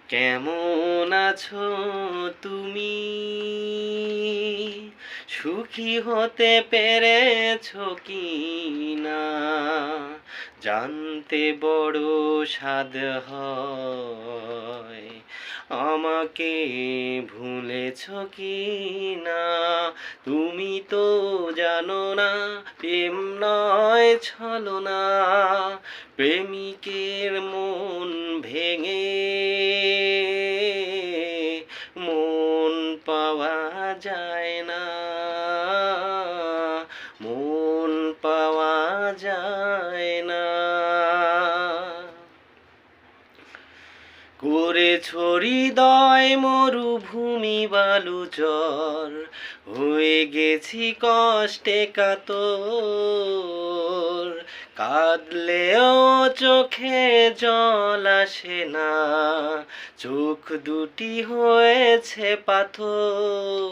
কেমন আছো তুমি? সুখী হতে পেরেছো কি না? জানতে বড় সাধ হয়। আমাকে ভুলেছো কি না? তুমি তো জানো না, প্রেম নয় ছলনা। প্রেমিকের মন ভেঙে মন পাওয়া যায় না, মন পাওয়া যায় না। করেছো হৃদয় মরুভূমি বালুচর, হয়ে গেছি কষ্টে কাতর। কাঁদলেও চোখে জল আসে না, চোখ দুটি হয়েছে পাথর।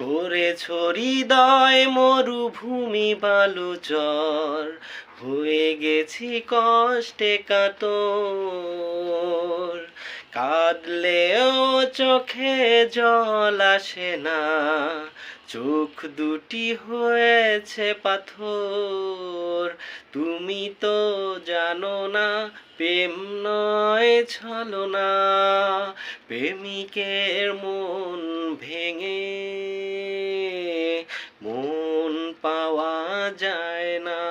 করেছো হৃদয় মরুভূমি বালুচর, হয়ে গেছি কষ্টে কাতর। কাঁদলেও চোখে জল আসে না, চোখ দুটি হয়েছে পাথর। তুমি তো জানো না, প্রেম নয় ছলনা। প্রেমিকের মন ভেঙে মন পাওয়া যায় না।